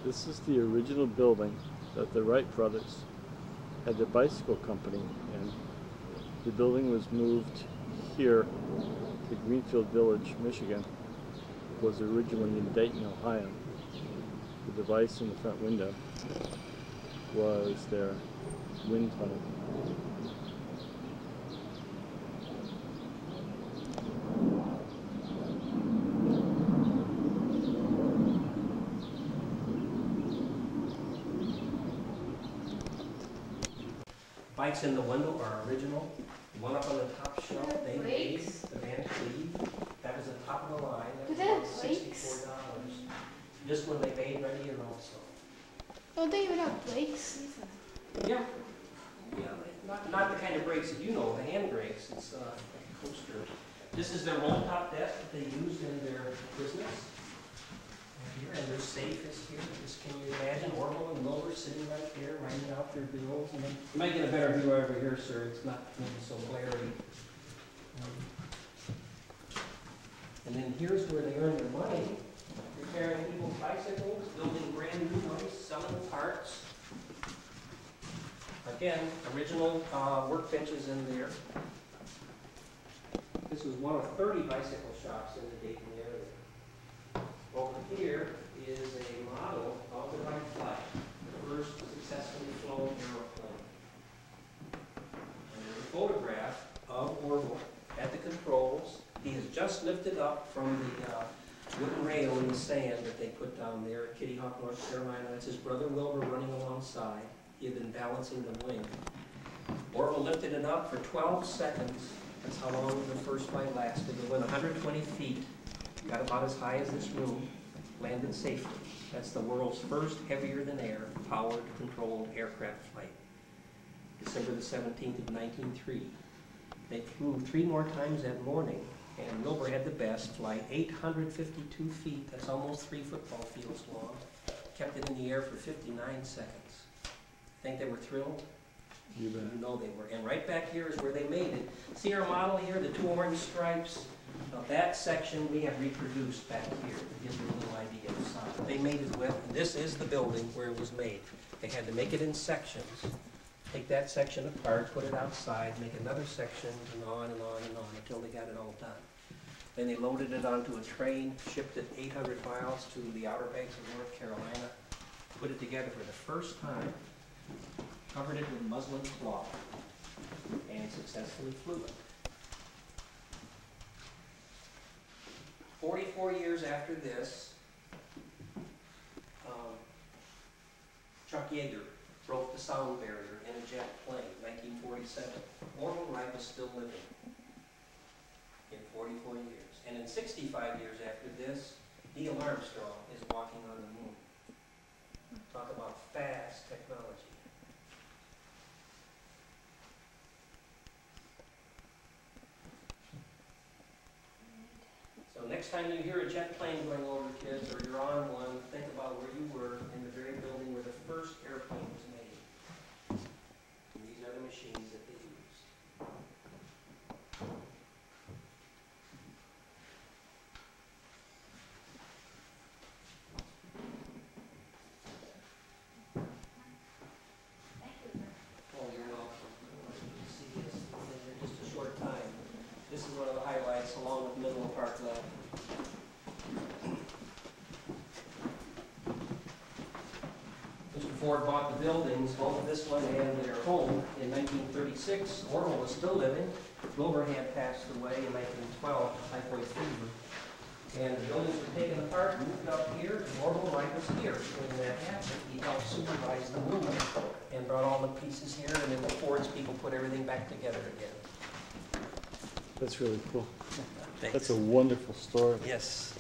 This is the original building that the Wright brothers had their bicycle company in. The building was moved here to Greenfield Village, Michigan. It was originally in Dayton, Ohio. The device in the front window was their wind tunnel. Bikes in the window are original. The one up on the top shelf, they made the Van Cleve. That was the top of the line. That was about $64. This one they made right here also. Don't they even have brakes? Yeah. Yeah, not the kind of brakes that you know, the hand brakes. It's like a coaster. This is their roll top desk that they used in their business. And their safe is here. Just can you imagine Orville and Wilbur sitting right there, writing out their bills? And then you might get a better view over here, sir. It's not maybe so glary. And then here's where they earn their money: repairing people's bicycles, building brand new ones, selling parts. Again, original workbenches in there. This was one of 30 bicycle shops in the Dayton area. Over here is a model of the Wright flight, the first successfully flown aeroplane. And there's a photograph of Orville at the controls. He has just lifted up from the wooden rail in the sand that they put down there at Kitty Hawk, North Carolina. That's his brother Wilbur running alongside. He had been balancing the wing. Orville lifted it up for 12 seconds. That's how long the first flight lasted. It went 120 feet. Got about as high as this room, landed safely. That's the world's first heavier-than-air, powered, controlled aircraft flight. December the 17th of 1903. They flew 3 more times that morning, and Wilbur had the best flight, 852 feet. That's almost 3 football fields long. Kept it in the air for 59 seconds. Think they were thrilled? You bet. You know they were. And right back here is where they made it. See our model here, the 2 orange stripes? Now that section we have reproduced back here to give you a little idea of size. They made it with, and this is the building where it was made. They had to make it in sections. Take that section apart, put it outside, make another section, and on and on and on until they got it all done. Then they loaded it onto a train, shipped it 800 miles to the Outer Banks of North Carolina, put it together for the first time, covered it with muslin cloth, and successfully flew it. 44 years after this, Chuck Yeager broke the sound barrier in a jet plane, 1947. Orville Wright was still living in 44 years. And in 65 years after this, Neil Armstrong is walking on the moon. Talk about fast technology. So next time you hear a jet plane going over, kids, or you're on one, think about where you were in the very building where the first airplane was made. And these are the machines that they used. Oh, you're welcome. I want you to see this in just a short time. This is one of the highlights, along with Menlo Park Lab. Mr. Ford bought the buildings, both this one and their home, in 1936. Orville was still living. Wilbur had passed away in 1912, typhoid fever. And the buildings were taken apart, moved up here, and Orville Wright was here when that happened. He helped supervise the movement and brought all the pieces here, and then the Ford's people put everything back together again. That's really cool. Thanks. That's a wonderful story. Yes.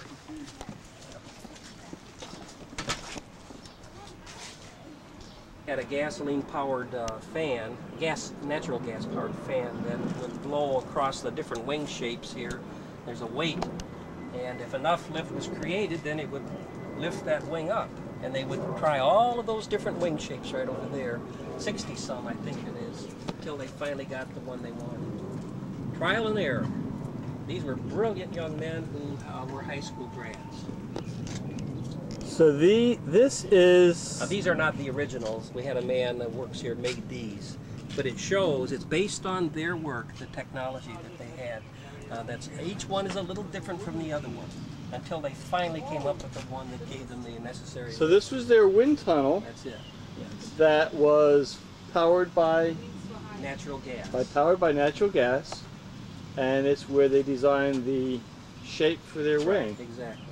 Had a gasoline-powered fan, natural gas-powered fan that would blow across the different wing shapes here. There's a weight, and if enough lift was created, then it would lift that wing up. And they would try all of those different wing shapes right over there, 60-some, I think it is, until they finally got the one they wanted. Trial and error. These were brilliant young men who were high school grads. So this is These are not the originals. We had a man that works here made these, but it shows it's based on their work, the technology that they had. That's each one is a little different from the other one until they finally came up with the one that gave them the necessary. So this was their wind tunnel. That's it. Yes. That was powered by Natural gas. Powered by natural gas, and it's where they designed the shape for their wing. Exactly.